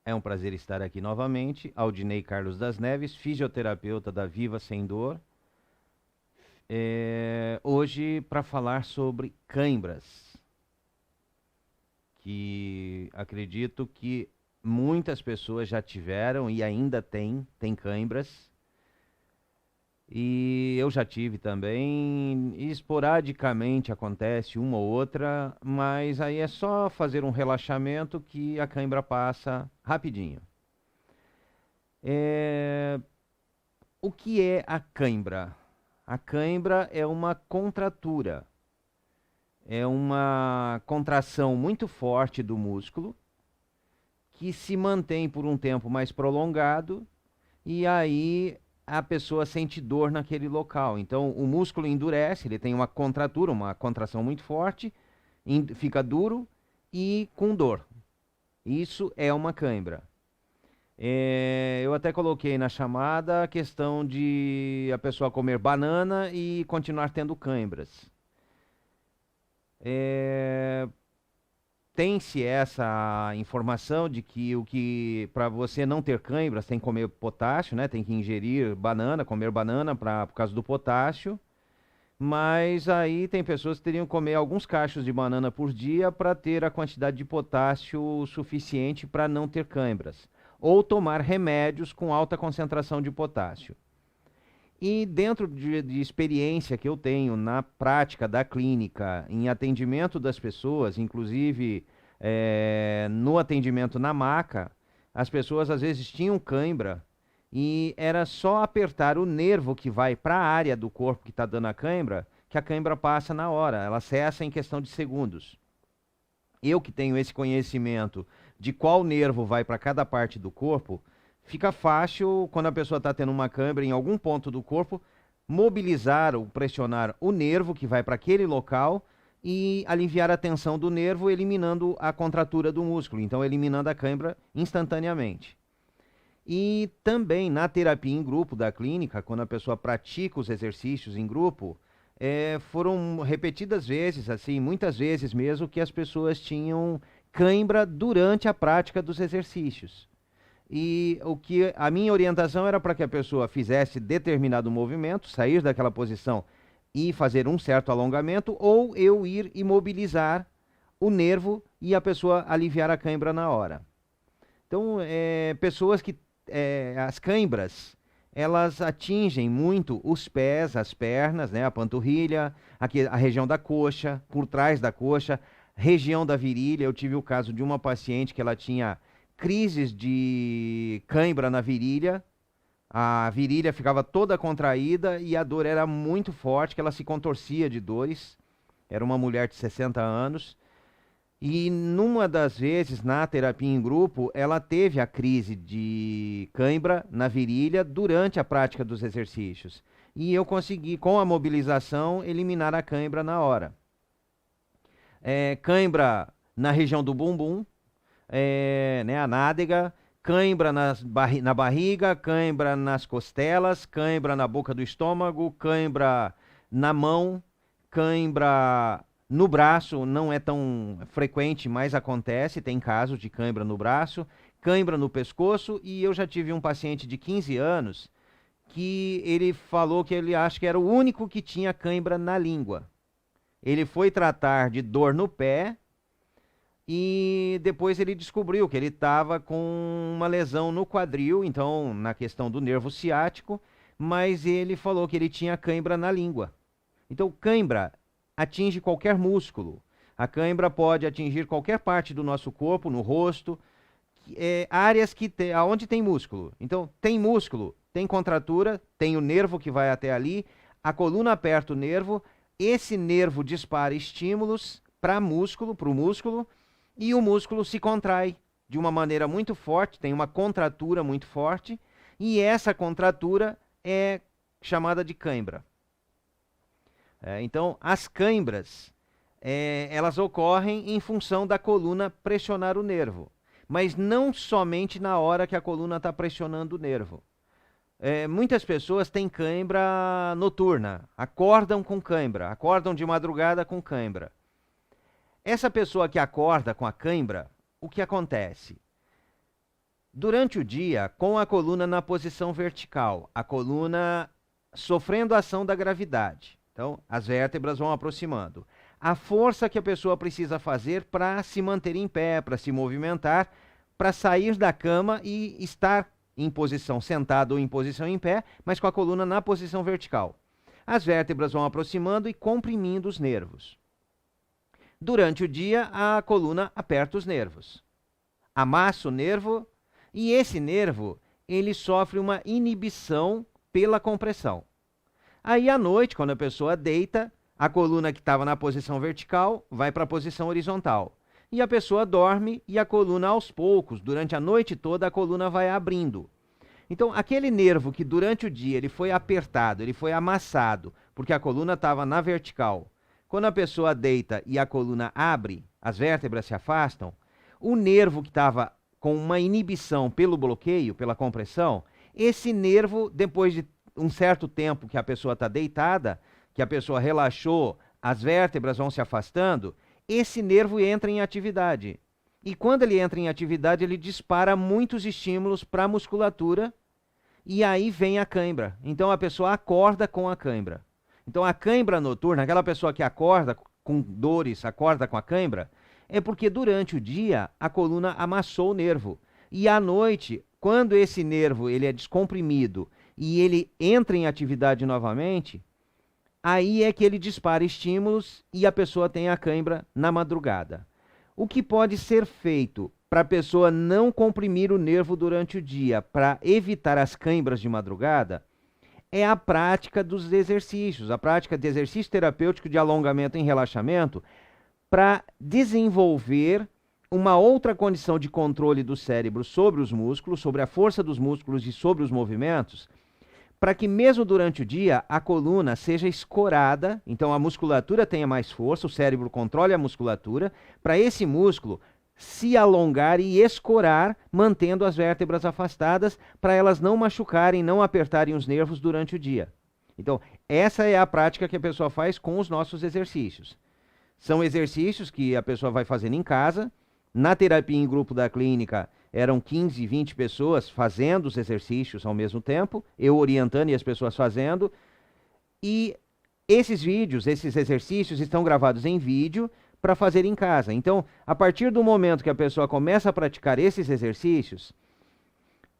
É um prazer estar aqui novamente. Aldinei Carlos das Neves, fisioterapeuta da Viva Sem Dor. Hoje para falar sobre cãibras, que acredito que muitas pessoas já tiveram e ainda têm cãibras. E eu já tive também, e esporadicamente acontece uma ou outra, mas aí é só fazer um relaxamento que a cãibra passa rapidinho. É, O que é a cãibra? A cãibra é uma contratura, é uma contração muito forte do músculo que se mantém por um tempo mais prolongado e aí a pessoa sente dor naquele local. Então o músculo endurece, ele tem uma contratura, uma contração muito forte, fica duro e com dor. Isso é uma cãibra. Eu até coloquei na chamada a questão de a pessoa comer banana e continuar tendo cãibras. É, Tem-se essa informação de que o que para você não ter cãibras tem que comer potássio, né? Tem que ingerir banana, comer banana por causa do potássio. Mas aí tem pessoas que teriam que comer alguns cachos de banana por dia para ter a quantidade de potássio suficiente para não ter cãibras. Ou tomar remédios com alta concentração de potássio. E dentro de experiência que eu tenho na prática da clínica, em atendimento das pessoas, inclusive no atendimento na maca, as pessoas às vezes tinham cãibra e era só apertar o nervo que vai para a área do corpo que está dando que a cãibra passa na hora, ela cessa em questão de segundos. Eu que tenho esse conhecimento de qual nervo vai para cada parte do corpo, fica fácil, quando a pessoa está tendo uma cãibra em algum ponto do corpo, mobilizar ou pressionar o nervo que vai para aquele local e aliviar a tensão do nervo, eliminando a contratura do músculo, então eliminando a cãibra instantaneamente. E também na terapia em grupo da clínica, quando a pessoa pratica os exercícios em grupo, foram repetidas vezes, assim, muitas vezes mesmo, que as pessoas tinham cãibra durante a prática dos exercícios. E o que a minha orientação era para que a pessoa fizesse determinado movimento, sair daquela posição e fazer um certo alongamento, ou eu ir imobilizar o nervo e a pessoa aliviar a cãibra na hora. Então, pessoas que as cãibras, elas atingem muito os pés, as pernas, né, a panturrilha, aqui, a região da coxa, por trás da coxa, região da virilha. Eu tive o caso de uma paciente que ela tinha crises de cãibra na virilha, a virilha ficava toda contraída e a dor era muito forte, que ela se contorcia de dores. Era uma mulher de 60 anos. E numa das vezes, na terapia em grupo, ela teve a crise de cãibra na virilha durante a prática dos exercícios. E eu consegui, com a mobilização, eliminar a cãibra na hora. Cãibra na região do bumbum, né, a nádega, cãibra na barriga, cãibra nas costelas, cãibra na boca do estômago, cãibra na mão, cãibra no braço. Não é tão frequente, mas acontece, tem casos de cãibra no braço, cãibra no pescoço, e eu já tive um paciente de 15 anos que ele falou que ele acha que era o único que tinha cãibra na língua. Ele foi tratar de dor no pé e depois ele descobriu que ele estava com uma lesão no quadril, então na questão do nervo ciático, mas ele falou que ele tinha cãibra na língua. Então, cãibra atinge qualquer músculo. A cãibra pode atingir qualquer parte do nosso corpo, no rosto, áreas aonde tem músculo. Então, tem músculo, tem contratura, tem o nervo que vai até ali, a coluna aperta o nervo, esse nervo dispara estímulos para o músculo, e o músculo se contrai de uma maneira muito forte, tem uma contratura muito forte, e essa contratura é chamada de cãibra. Então, as cãibras, elas ocorrem em função da coluna pressionar o nervo, mas não somente na hora que a coluna está pressionando o nervo. Muitas pessoas têm cãibra noturna, acordam com cãibra, acordam de madrugada com cãibra. Essa pessoa que acorda com a cãibra, o que acontece? Durante o dia, com a coluna na posição vertical, a coluna sofrendo a ação da gravidade. Então, as vértebras vão aproximando. A força que a pessoa precisa fazer para se manter em pé, para se movimentar, para sair da cama e estar em posição sentada ou em posição em pé, mas com a coluna na posição vertical. As vértebras vão aproximando e comprimindo os nervos. Durante o dia, a coluna aperta os nervos, amassa o nervo e esse nervo ele sofre uma inibição pela compressão. Aí à noite, quando a pessoa deita, a coluna que estava na posição vertical vai para a posição horizontal. E a pessoa dorme e a coluna aos poucos, durante a noite toda, a coluna vai abrindo. Então, aquele nervo que durante o dia ele foi apertado, ele foi amassado, porque a coluna estava na vertical. Quando a pessoa deita e a coluna abre, as vértebras se afastam, o nervo que estava com uma inibição pelo bloqueio, pela compressão, esse nervo, depois de um certo tempo que a pessoa está deitada, que a pessoa relaxou, as vértebras vão se afastando, esse nervo entra em atividade. E quando ele entra em atividade, ele dispara muitos estímulos para a musculatura e aí vem a cãibra. Então a pessoa acorda com a cãibra. Então a cãibra noturna, aquela pessoa que acorda com dores, acorda com a cãibra, é porque durante o dia a coluna amassou o nervo. E à noite, quando esse nervo ele é descomprimido e ele entra em atividade novamente, aí é que ele dispara estímulos e a pessoa tem a cãibra na madrugada. O que pode ser feito para a pessoa não comprimir o nervo durante o dia, para evitar as cãibras de madrugada, é a prática dos exercícios, a prática de exercício terapêutico de alongamento em relaxamento, para desenvolver uma outra condição de controle do cérebro sobre os músculos, sobre a força dos músculos e sobre os movimentos, para que mesmo durante o dia a coluna seja escorada, então a musculatura tenha mais força, o cérebro controle a musculatura, para esse músculo se alongar e escorar, mantendo as vértebras afastadas, para elas não machucarem, não apertarem os nervos durante o dia. Então, essa é a prática que a pessoa faz com os nossos exercícios. São exercícios que a pessoa vai fazendo em casa. Na terapia em grupo da clínica, eram 15, 20 pessoas fazendo os exercícios ao mesmo tempo, eu orientando e as pessoas fazendo. E esses vídeos, esses exercícios estão gravados em vídeo para fazer em casa. Então, a partir do momento que a pessoa começa a praticar esses exercícios,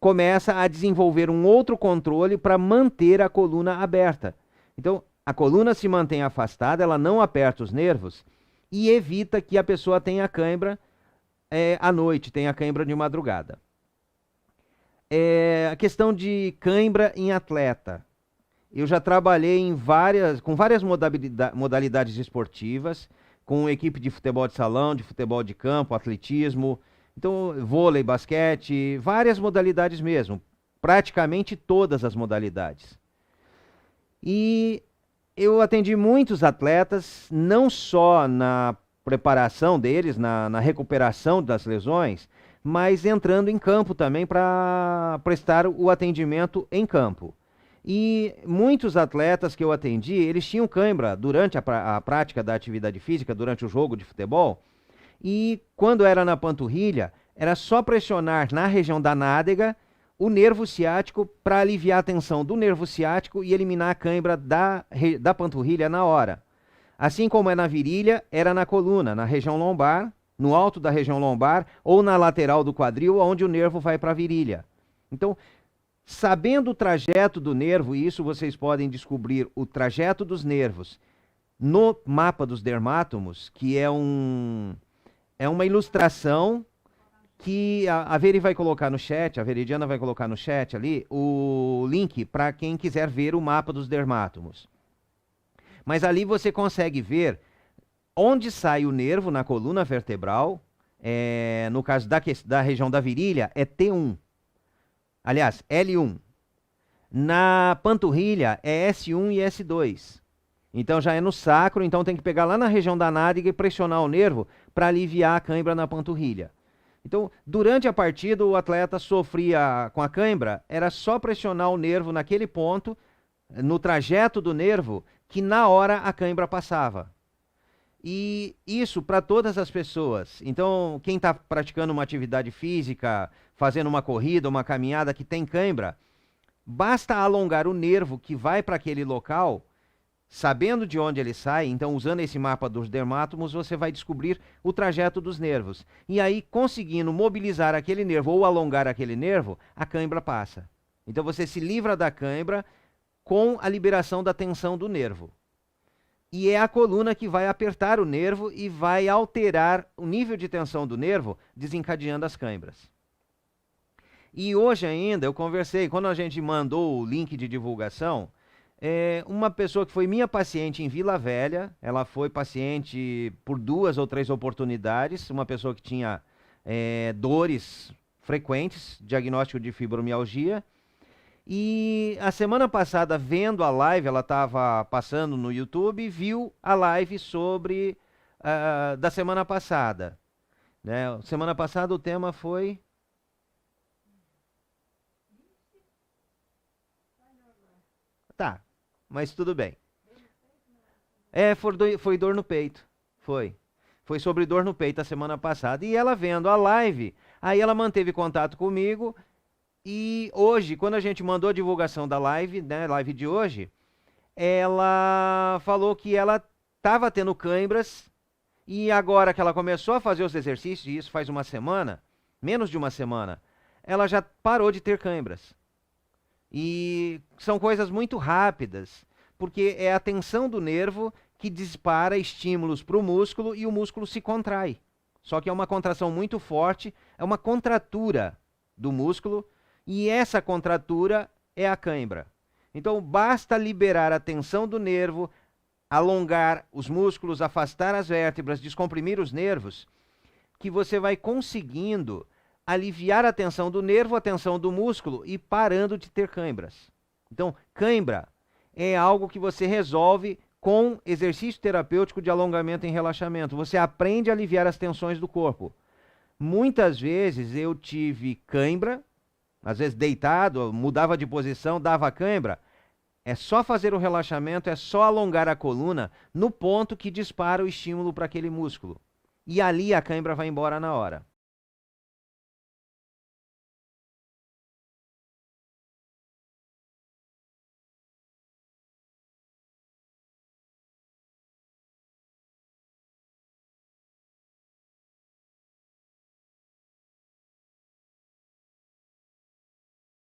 começa a desenvolver um outro controle para manter a coluna aberta. Então, a coluna se mantém afastada, ela não aperta os nervos e evita que a pessoa tenha cãibra à noite, tenha cãibra de madrugada. A questão de cãibra em atleta. Eu já trabalhei com várias modalidades esportivas, com equipe de futebol de salão, de futebol de campo, atletismo, então vôlei, basquete, várias modalidades mesmo, praticamente todas as modalidades. E eu atendi muitos atletas, não só na preparação deles, na recuperação das lesões, mas entrando em campo também para prestar o atendimento em campo. E muitos atletas que eu atendi, eles tinham cãibra durante a prática da atividade física, durante o jogo de futebol, e quando era na panturrilha, era só pressionar na região da nádega o nervo ciático para aliviar a tensão do nervo ciático e eliminar a cãibra da panturrilha na hora. Assim como é na virilha, era na coluna, na região lombar, no alto da região lombar ou na lateral do quadril, onde o nervo vai para a virilha. Então, sabendo o trajeto do nervo, e isso vocês podem descobrir o trajeto dos nervos no mapa dos dermátomos, que é uma ilustração que a Veri vai colocar no chat, a Veridiana vai colocar no chat ali, o link para quem quiser ver o mapa dos dermátomos. Mas ali você consegue ver onde sai o nervo na coluna vertebral, no caso da região da virilha, é T1. Aliás, L1. Na panturrilha é S1 e S2. Então já é no sacro, então tem que pegar lá na região da nádega e pressionar o nervo para aliviar a cãibra na panturrilha. Então, durante a partida, o atleta sofria com a cãibra, era só pressionar o nervo naquele ponto, no trajeto do nervo, que na hora a cãibra passava. E isso para todas as pessoas. Então, quem está praticando uma atividade física, fazendo uma corrida, uma caminhada que tem cãibra, basta alongar o nervo que vai para aquele local, sabendo de onde ele sai. Então, usando esse mapa dos dermátomos, você vai descobrir o trajeto dos nervos. E aí, conseguindo mobilizar aquele nervo ou alongar aquele nervo, a cãibra passa. Então, você se livra da cãibra com a liberação da tensão do nervo. E é a coluna que vai apertar o nervo e vai alterar o nível de tensão do nervo, desencadeando as cãibras. E hoje ainda eu conversei, quando a gente mandou o link de divulgação, uma pessoa que foi minha paciente em Vila Velha, ela foi paciente por 2 ou 3 oportunidades, uma pessoa que tinha dores frequentes, diagnóstico de fibromialgia. E a semana passada, vendo a live, ela estava passando no YouTube e viu a live sobre da semana passada. Né? Semana passada o tema foi... Tá, mas tudo bem. Foi dor no peito. Foi. Foi sobre dor no peito a semana passada. E ela vendo a live, aí ela manteve contato comigo. E hoje, quando a gente mandou a divulgação da live, né, live de hoje, ela falou que ela estava tendo cãibras e agora que ela começou a fazer os exercícios, e isso faz uma semana, menos de uma semana, ela já parou de ter cãibras. E são coisas muito rápidas, porque é a tensão do nervo que dispara estímulos para o músculo e o músculo se contrai. Só que é uma contração muito forte, é uma contratura do músculo, e essa contratura é a cãibra. Então, basta liberar a tensão do nervo, alongar os músculos, afastar as vértebras, descomprimir os nervos, que você vai conseguindo aliviar a tensão do nervo, a tensão do músculo e parando de ter cãibras. Então, cãibra é algo que você resolve com exercício terapêutico de alongamento e relaxamento. Você aprende a aliviar as tensões do corpo. Muitas vezes eu tive cãibra, às vezes deitado, mudava de posição, dava cãibra. É só fazer o relaxamento, é só alongar a coluna no ponto que dispara o estímulo para aquele músculo. E ali a cãibra vai embora na hora.